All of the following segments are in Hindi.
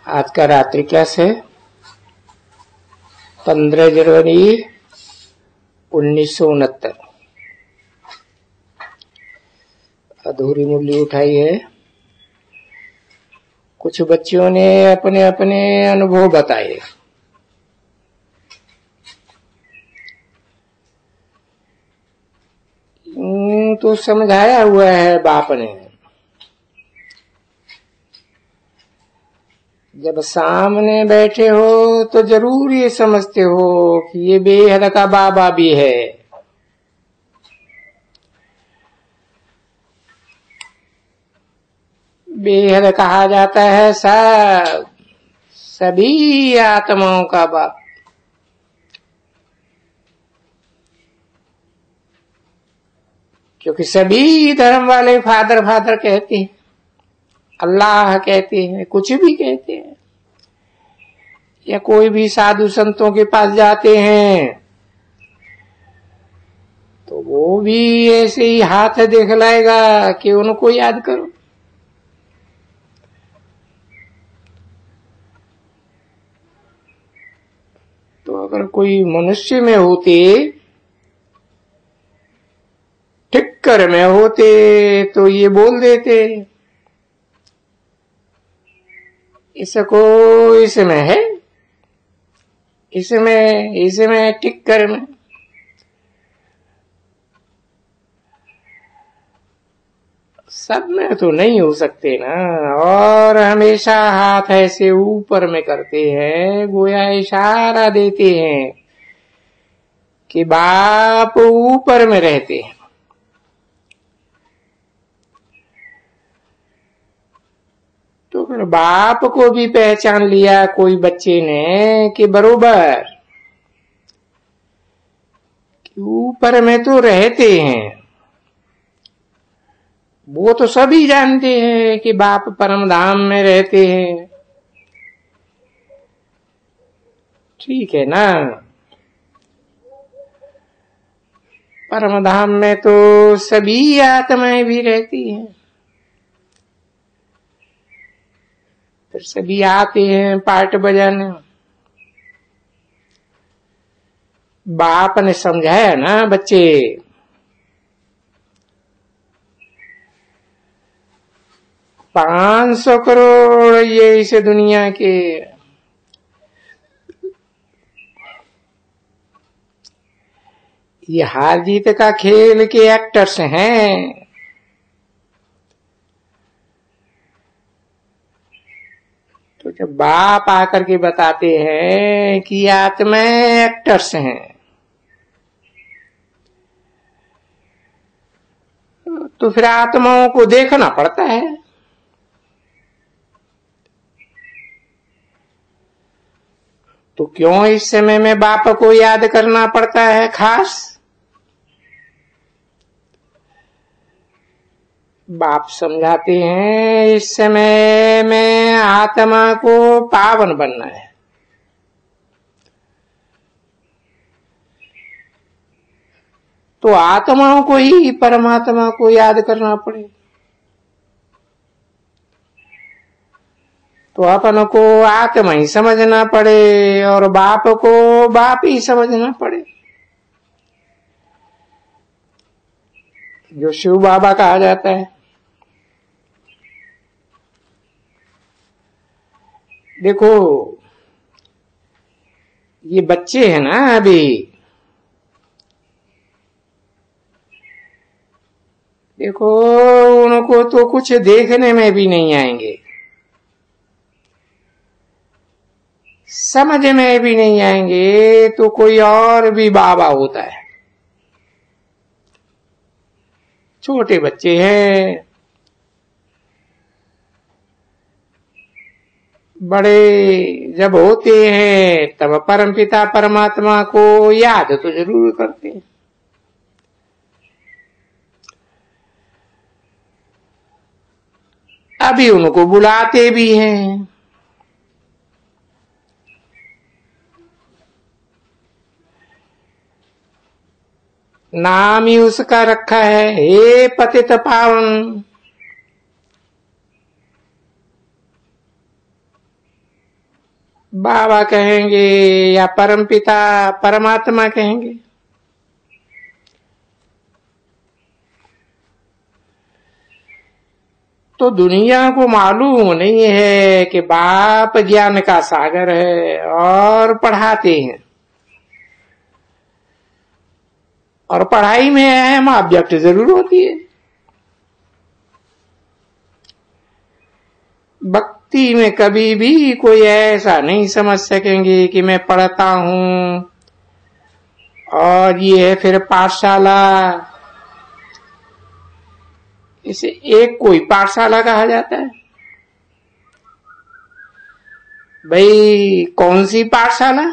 आज का रात्रि क्लास है 15 जनवरी 1969। अधूरी मूली उठाई है। कुछ बच्चियों ने अपने अपने अनुभव बताए। तो समझाया हुआ है बाप ने। जब सामने बैठे हो तो जरूर ये समझते हो कि ये बेहद का बाबा भी है। बेहद कहा जाता है सभी आत्माओं का बाप। क्योंकि सभी धर्म वाले फादर फादर कहते हैं, अल्लाह कहते हैं, कुछ भी कहते हैं, या कोई भी साधु संतों के पास जाते हैं तो वो भी ऐसे ही हाथ दिखलाएगा कि उनको याद करो। तो अगर कोई मनुष्य में होते, ठिक्कर में होते तो ये बोल देते इसको इसमें है, इसमें टिक्कर में। सब में तो नहीं हो सकते ना। और हमेशा हाथ ऐसे ऊपर में करते हैं, गोया इशारा देते हैं कि बाप ऊपर में रहते हैं। तो फिर बाप को भी पहचान लिया कोई बच्चे ने कि बरोबर ऊपर में तो रहते हैं। वो तो सभी जानते हैं कि बाप परम धाम में रहते हैं, ठीक है ना। परम धाम में तो सभी आत्माएं भी रहती हैं। फिर सभी आते हैं पार्ट बजाने। बाप ने समझाया ना बच्चे, 500 करोड़ ये इस दुनिया के ये हार जीत का खेल के एक्टर्स हैं। तो जब बाप आकर के बताते हैं कि आत्माएं एक्टर्स हैं, तो फिर आत्माओं को देखना पड़ता है। तो क्यों इस समय में बाप को याद करना पड़ता है खास? बाप समझाते हैं इस समय में आत्मा को पावन बनना है। तो आत्माओं को ही परमात्मा को याद करना पड़े। तो अपन को आत्मा ही समझना पड़े और बाप को बाप ही समझना पड़े। जो शिव बाबा कहा जाता है। देखो ये बच्चे हैं ना, अभी देखो उनको तो कुछ देखने में भी नहीं आएंगे, समझ में भी नहीं आएंगे। तो कोई और भी बाबा होता है। छोटे बच्चे हैं, बड़े जब होते हैं तब परमपिता परमात्मा को याद तो जरूर करते हैं। अभी उनको बुलाते भी हैं। नाम ही उसका रखा है, हे पतित पावन। बाबा कहेंगे या परमपिता परमात्मा कहेंगे। तो दुनिया को मालूम नहीं है कि बाप ज्ञान का सागर है और पढ़ाते हैं, और पढ़ाई में अहम ऑब्जेक्ट जरूर होती है। भक्ति में कभी भी कोई ऐसा नहीं समझ सकेंगे कि मैं पढ़ता हूं और ये है फिर पाठशाला। इसे एक कोई पाठशाला कहा जाता है। भाई कौन सी पाठशाला?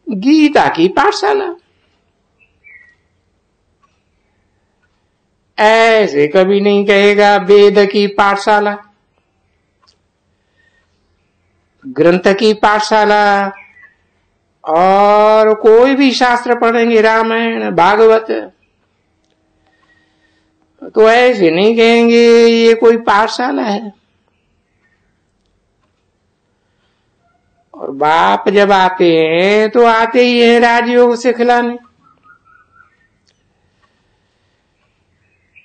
गीता की पाठशाला। ऐसे कभी नहीं कहेगा वेद की पाठशाला, ग्रंथ की पाठशाला, और कोई भी शास्त्र पढ़ेंगे रामायण भागवत, तो ऐसे नहीं कहेंगे ये कोई पाठशाला है। और बाप जब आते हैं तो आते ही है राजयोग सिखलाने,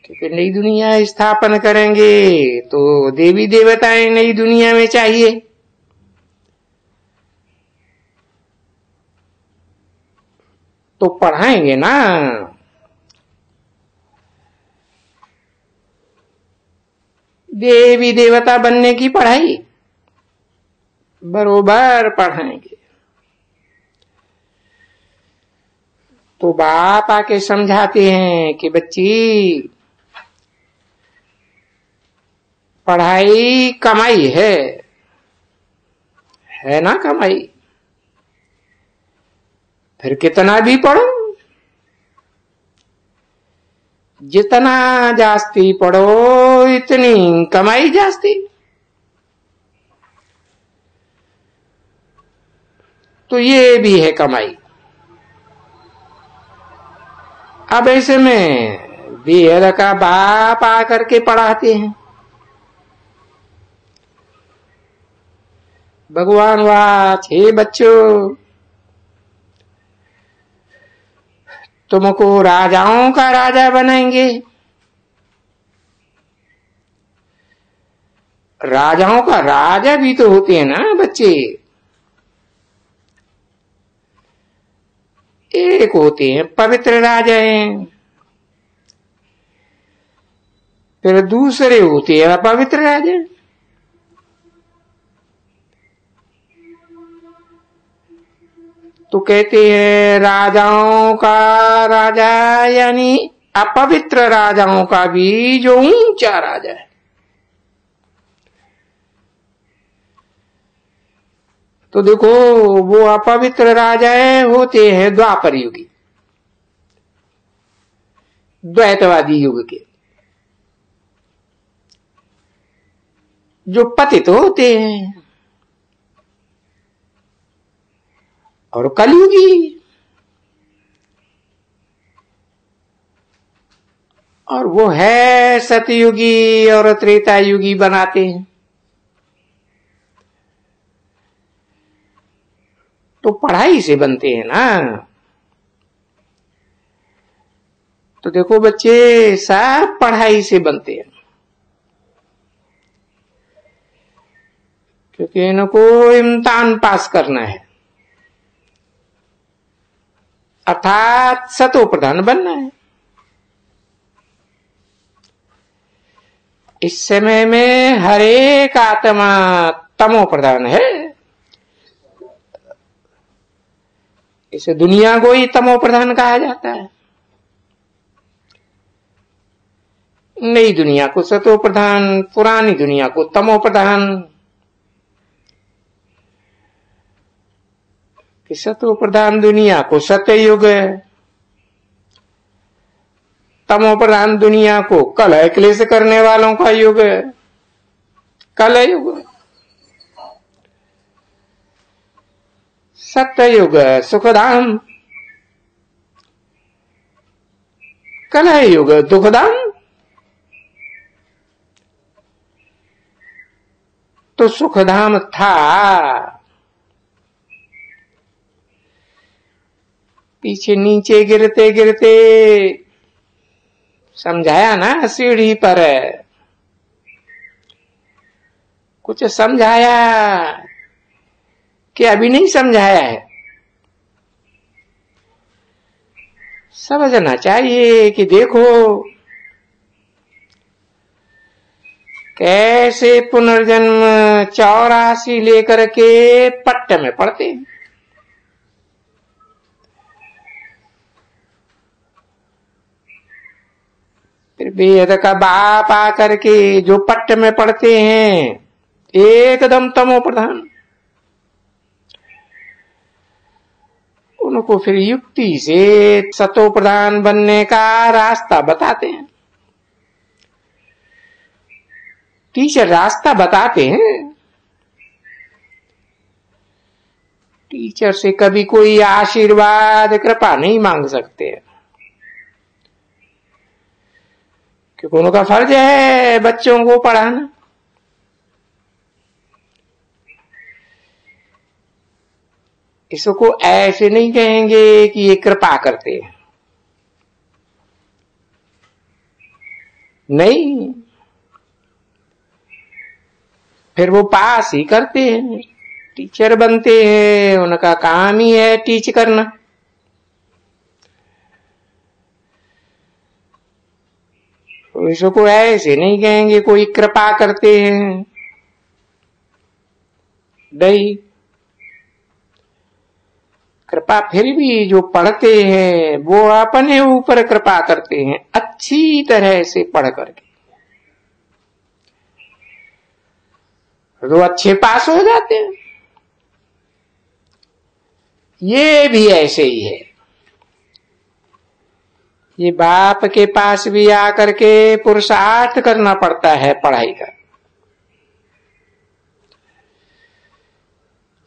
क्योंकि नई दुनिया स्थापन करेंगे तो देवी देवताएं नई दुनिया में चाहिए। तो पढ़ाएंगे ना। देवी देवता बनने की पढ़ाई बरोबर पढ़ाएंगे। तो बाप आके समझाते हैं कि बच्ची पढ़ाई कमाई है ना कमाई। फिर कितना भी पढ़ो, जितना जास्ती पढ़ो इतनी कमाई जास्ती। तो ये भी है कमाई। अब ऐसे में वेद का बाप आकर के पढ़ाते हैं। भगवान वाच, हे बच्चों तुमको राजाओं का राजा बनाएंगे। राजाओं का राजा भी तो होते हैं ना बच्चे। एक होते हैं पवित्र राजा हैं, फिर दूसरे होते हैं अपवित्र राजा। तो कहते हैं राजाओं का राजा यानी अपवित्र राजाओं का भी जो ऊंचा राजा है। तो देखो वो अपवित्र राजा होते हैं द्वापर युगी, द्वैतवादी युग के, जो पतित होते हैं। और कलयुगी, और वो है सतयुगी और त्रेता युगी बनाते हैं। तो पढ़ाई से बनते हैं ना। तो देखो बच्चे सब पढ़ाई से बनते हैं, क्योंकि इनको इम्तिहान पास करना है, अर्थात सतो प्रधान बनना है। इस समय में हर एक आत्मा तमो प्रधान है। इसे दुनिया को ही तमो प्रधान कहा जाता है, नई दुनिया को सतो प्रधान, पुरानी दुनिया को तमो प्रधान। कि सतो प्रधान दुनिया को सत्ययुग, तमो प्रधान दुनिया को कलह क्लेश करने वालों का युग, कलयुग। सत्ययुग सुखधाम, कलयुग दुखधाम। तो सुखधाम था। पीछे नीचे गिरते गिरते समझाया ना सीढ़ी पर, कुछ समझाया कि अभी नहीं समझाया है। समझना चाहिए कि देखो कैसे पुनर्जन्म 84 लेकर के पट्ट में पड़ते हैं। फिर वेद का बाप आकर के जो पट्ट में पड़ते हैं एकदम तमो प्रधान, उनको फिर युक्ति से सतो प्रधान बनने का रास्ता बताते हैं। टीचर रास्ता बताते हैं। टीचर से कभी कोई आशीर्वाद कृपा नहीं मांग सकते, क्योंकि उनका फर्ज है बच्चों को पढ़ाना। इसको ऐसे नहीं कहेंगे कि ये कृपा करते हैं, नहीं, फिर वो पास ही करते हैं, टीचर बनते हैं, उनका काम ही है टीच करना। तो इसको ऐसे नहीं कहेंगे कोई कृपा करते हैं, नहीं। कृपा फिर भी जो पढ़ते हैं वो अपने ऊपर कृपा करते हैं, अच्छी तरह से पढ़ करके तो अच्छे पास हो जाते हैं। ये भी ऐसे ही है। ये बाप के पास भी आकर के पुरुषार्थ करना पड़ता है पढ़ाई का,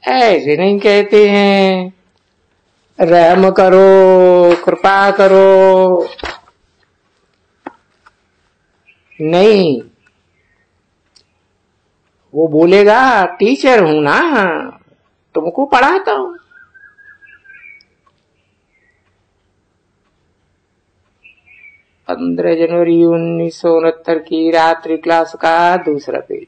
ऐसे नहीं कहते हैं रहम करो कृपा करो, नहीं। वो बोलेगा टीचर हूं ना, तुमको पढ़ाता हूं। पंद्रह जनवरी 1969 की रात्रि क्लास का दूसरा पेज।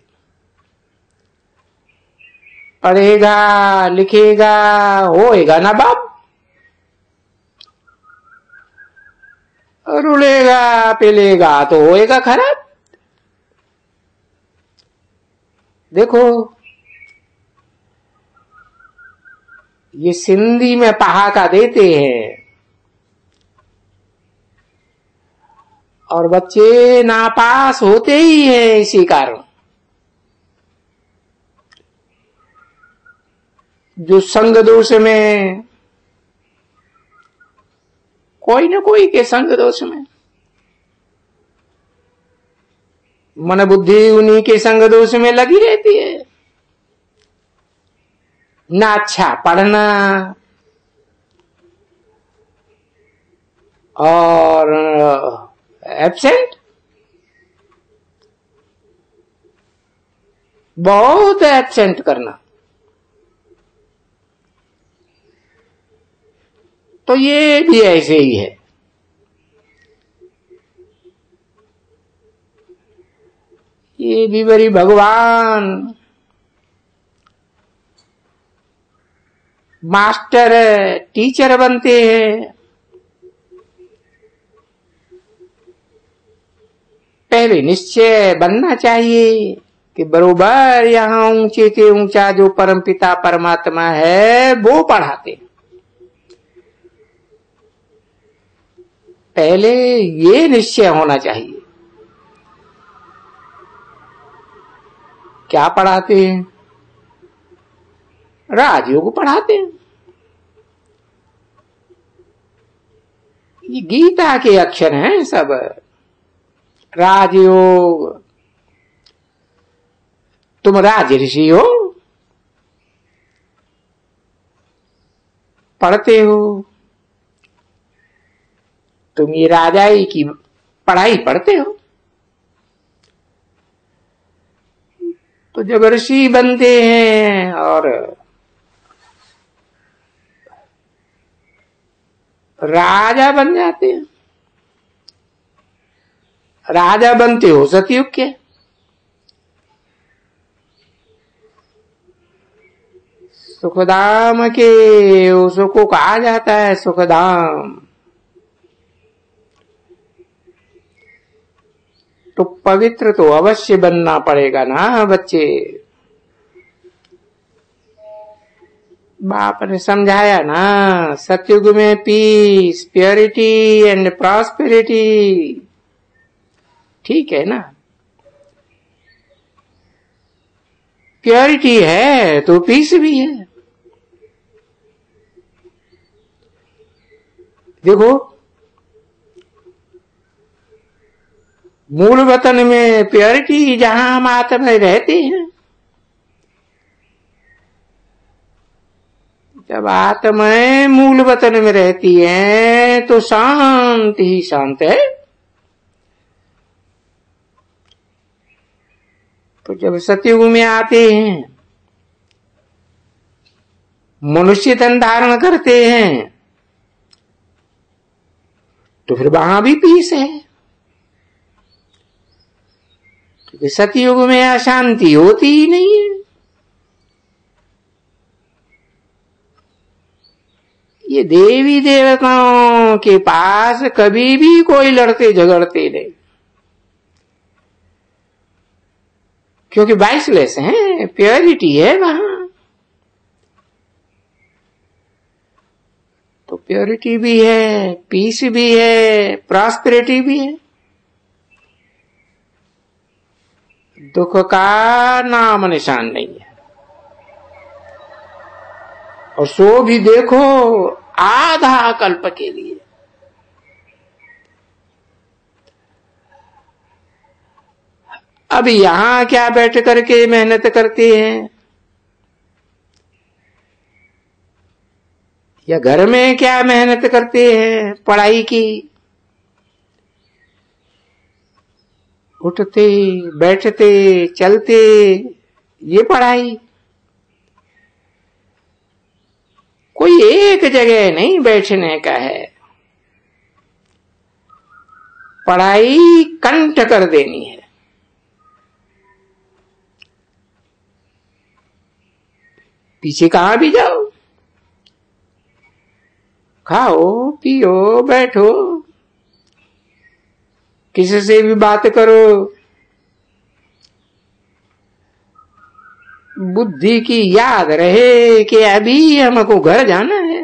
पढ़ेगा लिखेगा होएगा ना बाप, रुलेगा पिलेगा तो होएगा खराब। देखो ये सिंधी में पहाका देते हैं और बच्चे नापास होते ही हैं इसी कारण। जो संग दोष में, कोई न कोई के संग दोष में, मन बुद्धि उन्हीं के संग दोष में लगी रहती है। ना अच्छा पढ़ना और एब्सेंट, बहुत एब्सेंट करना। तो ये भी ऐसे ही है। ये भी बड़ी भगवान मास्टर टीचर बनते हैं। पहले निश्चय बनना चाहिए कि बरोबर यहां ऊंचे के ऊंचा जो परमपिता परमात्मा है वो पढ़ाते। पहले ये निश्चय होना चाहिए। क्या पढ़ाते हैं? राजयोग पढ़ाते हैं। ये गीता के अक्षर हैं सब। राजयोग, तुम राज ऋषि हो, पढ़ते हो, तुम ये राजाई की पढ़ाई पढ़ते हो। तो तो जब ऋषि बनते हैं और राजा बन जाते हैं, राजा बनते हो सतयुग के, सुखधाम के, उसको कहा जाता है सुखधाम। तो पवित्र तो अवश्य बनना पड़ेगा ना बच्चे। बाप ने समझाया ना, सतयुग में पीस, प्योरिटी एंड प्रॉस्पेरिटी, ठीक है ना। प्योरिटी है तो पीस भी है। देखो मूल वतन में प्योरिटी, जहां हम आत्मा में रहते हैं, जब आत्माएं मूल वतन में रहती हैं तो शांत ही शांत है। तो जब सतयुग में आते हैं, मनुष्य तन धारण करते हैं, तो फिर वहां भी पीस है। क्योंकि सतयुग में अशांति होती ही नहीं है। ये देवी देवताओं के पास कभी भी कोई लड़ते झगड़ते नहीं, क्योंकि बाइसलेस है, प्योरिटी है वहां। तो प्योरिटी भी है, पीस भी है, प्रॉस्पेरिटी भी है। दुख का नाम निशान नहीं है। और सो भी देखो आधा कल्प के लिए। अब यहां क्या बैठ करके मेहनत करते हैं, या घर में क्या मेहनत करते हैं पढ़ाई की, उठते बैठते चलते, ये पढ़ाई। कोई एक जगह नहीं बैठने का है, पढ़ाई कंठ कर देनी है। पीछे कहां भी जाओ, खाओ पियो बैठो, किसी से भी बात करो, बुद्धि की याद रहे कि अभी हमको घर जाना है।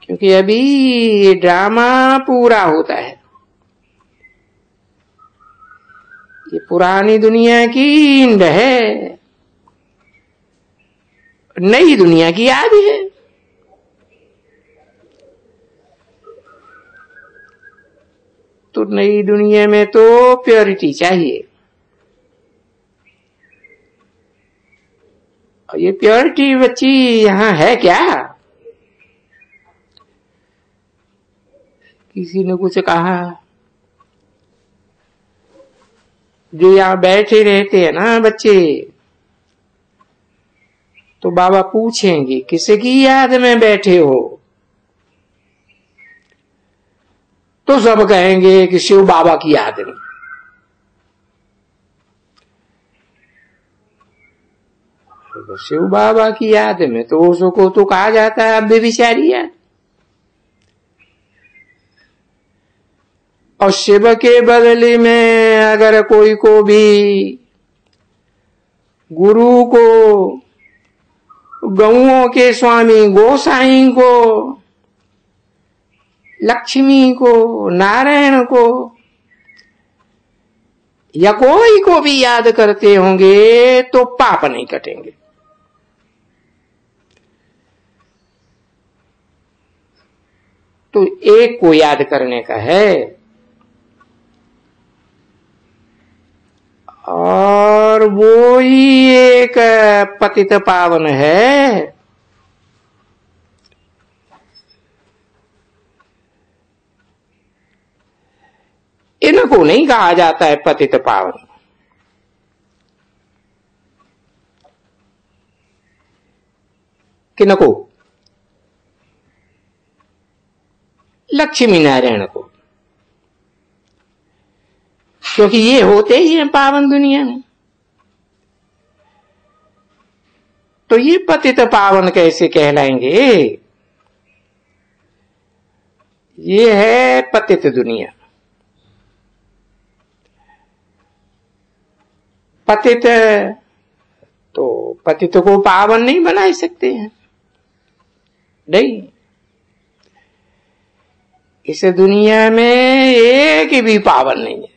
क्योंकि अभी ये ड्रामा पूरा होता है। ये पुरानी दुनिया की इंड है, नई दुनिया की याद है। तो नई दुनिया में तो प्योरिटी चाहिए। और ये प्योरिटी बच्ची यहां है क्या? किसी ने कुछ कहा, जो यहां बैठे रहते हैं ना बच्चे, तो बाबा पूछेंगे किसकी याद में बैठे हो, तो सब कहेंगे कि शिव बाबा की याद में। तो शिव बाबा की याद में तो उसको तो कहा जाता है व्यभिचारी याद। और शिव के बदले में अगर कोई को भी गुरु को, गौओं के स्वामी गोसाई को, लक्ष्मी को, नारायण को, या कोई को भी याद करते होंगे तो पाप नहीं कटेंगे। तो एक को याद करने का है, और वो ही एक पतित पावन है। इनको नहीं कहा जाता है पतित पावन, कि नको? लक्ष्मी नारायण को, क्योंकि ये होते ही हैं पावन दुनिया में। तो ये पतित पावन कैसे कहलाएंगे? ये है पतित दुनिया। पतित तो पतित को पावन नहीं बना सकते हैं, नहीं। इस दुनिया में एक भी पावन नहीं है।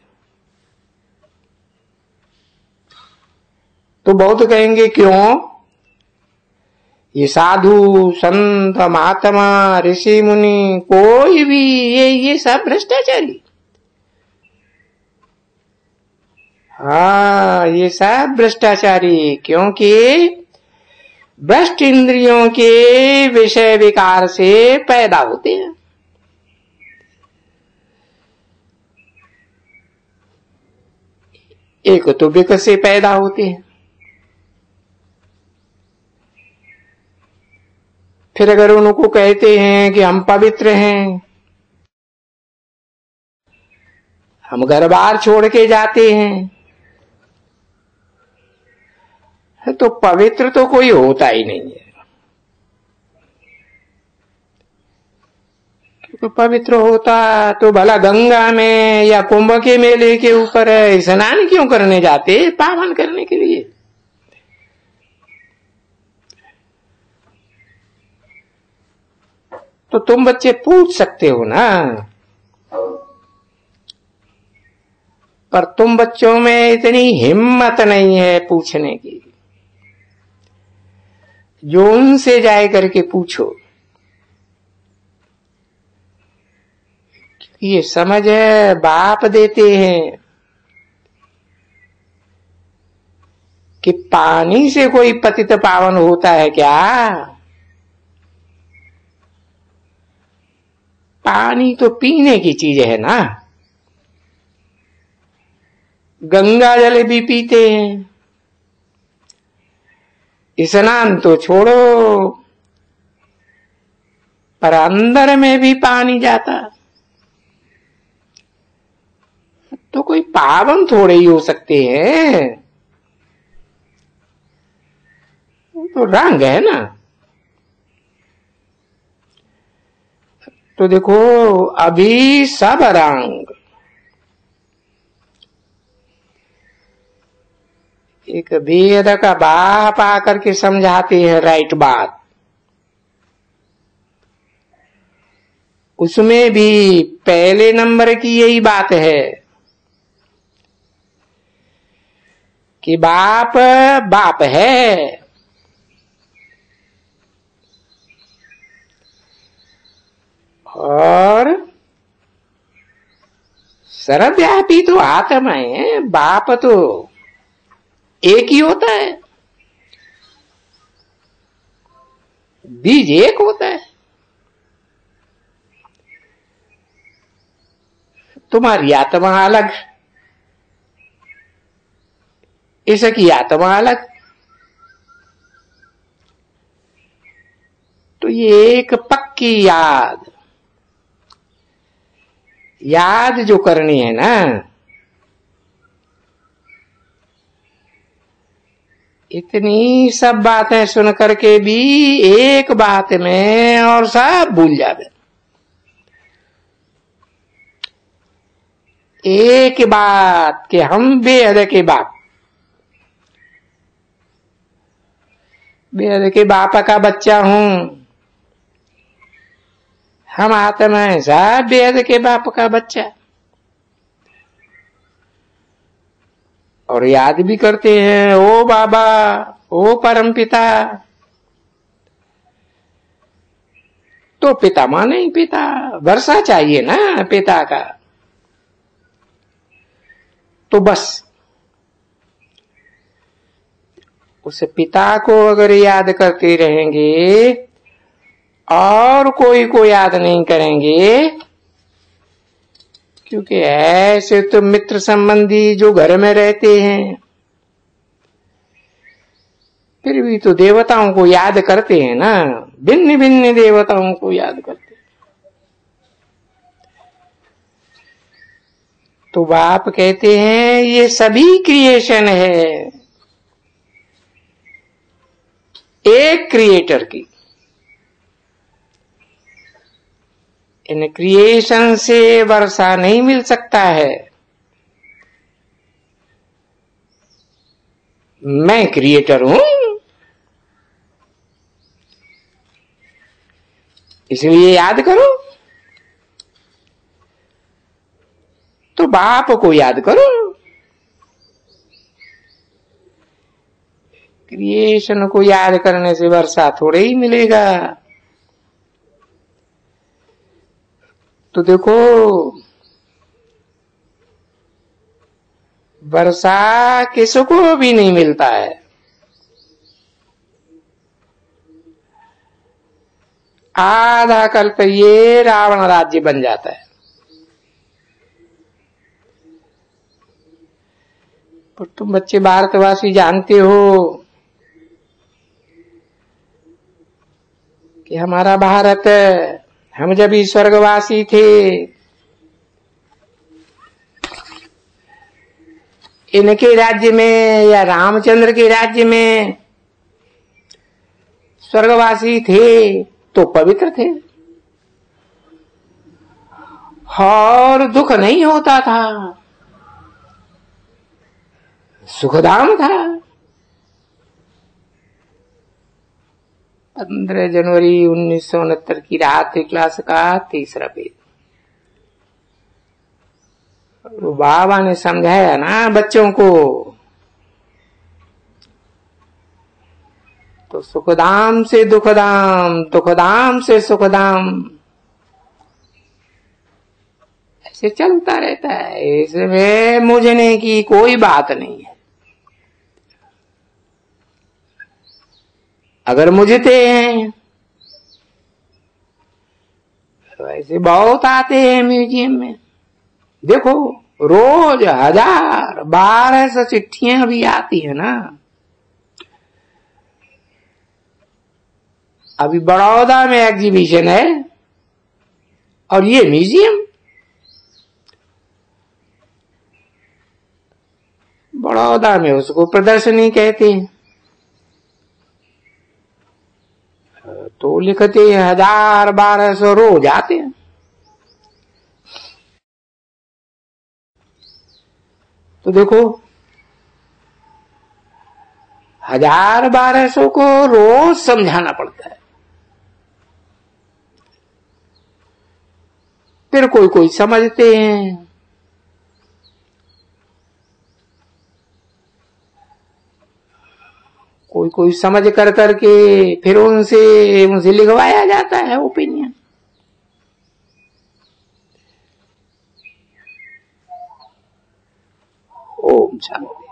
तो बहुत कहेंगे क्यों? ये साधु संत महात्मा ऋषि मुनि कोई भी ये सब भ्रष्टाचारी। हाँ, ये सब भ्रष्टाचारी, क्योंकि भ्रष्ट इंद्रियों के विषय विकार से पैदा होते हैं। एक तो विक से पैदा होते हैं। फिर अगर उनको कहते हैं कि हम पवित्र हैं, हम घर बार छोड़ के जाते हैं, तो पवित्र तो कोई होता ही नहीं है। क्योंकि पवित्र होता तो भला गंगा में या कुंभ के मेले के ऊपर स्नान क्यों करने जाते? पावन करने के लिए। तो तुम बच्चे पूछ सकते हो ना, पर तुम बच्चों में इतनी हिम्मत नहीं है पूछने की। जो उनसे जाए करके पूछो, ये समझ है बाप देते हैं कि पानी से कोई पतित पावन होता है क्या? पानी तो पीने की चीज है ना। गंगा जल भी पीते हैं, स्नान तो छोड़ो, पर अंदर में भी पानी जाता तो कोई पावन थोड़े ही हो सकते हैं। तो रंग है ना। तो देखो अभी सब रंग, एक वेद का बाप आकर के समझाते हैं राइट बात, उसमें भी पहले नंबर की यही बात है कि बाप बाप है, और सर्वव्यापी तो आत्मा है। बाप तो एक ही होता है, बीज एक होता है। तुम्हारी आत्मा अलग, इसकी आत्मा अलग। तो ये एक पक्की याद जो करनी है ना, इतनी सब बातें सुन करके भी एक बात में और सब भूल जाते। एक बात कि हम बेहद के बाप, बेहद के बाप का बच्चा हूं, हम आत्मा है सब बेहद के बाप का बच्चा। और याद भी करते हैं, ओ बाबा, ओ परम पिता। तो पिता माने ही पिता, वर्षा चाहिए ना पिता का। तो बस उस पिता को अगर याद करते रहेंगे और कोई को याद नहीं करेंगे, क्योंकि ऐसे तो मित्र संबंधी जो घर में रहते हैं, फिर भी तो देवताओं को याद करते हैं ना, भिन्न भिन्न देवताओं को याद करते हैं। तो बाप कहते हैं ये सभी क्रिएशन है एक क्रिएटर की। इन क्रिएशन से वर्षा नहीं मिल सकता है। मैं क्रिएटर हूं, इसलिए याद करो। तो बाप को याद करो। क्रिएशन को याद करने से वर्षा थोड़े ही मिलेगा। तो देखो, वर्षा किसको भी नहीं मिलता है। आधा कल्प ये रावण राज्य बन जाता है। पर तुम बच्चे भारतवासी जानते हो कि हमारा भारत, हम जब भी स्वर्गवासी थे, इनके राज्य में या रामचंद्र के राज्य में स्वर्गवासी थे तो पवित्र थे और दुख नहीं होता था, सुखधाम था। 15 जनवरी 1969 की रात थी, क्लास का तीसरा पेज। बाबा ने समझाया ना बच्चों को, तो सुखधाम से दुखधाम, दुखधाम से सुखधाम, ऐसे चलता रहता है। इसमें मुझने की कोई बात नहीं है। अगर मुझते हैं तो ऐसे बहुत आते हैं म्यूजियम में। देखो, रोज 1000-1200 चिट्ठियां भी आती है ना। अभी बड़ौदा में एग्जीबिशन है और ये म्यूजियम, बड़ौदा में उसको प्रदर्शनी कहते हैं। तो लिखते हैं 1000-1200 रोज आते हैं। तो देखो, 1000-1200 को रोज समझाना पड़ता है। फिर कोई कोई समझते हैं, कोई कोई समझ कर करके फिर उनसे लिखवाया जाता है ओपिनियन। ओम शांति।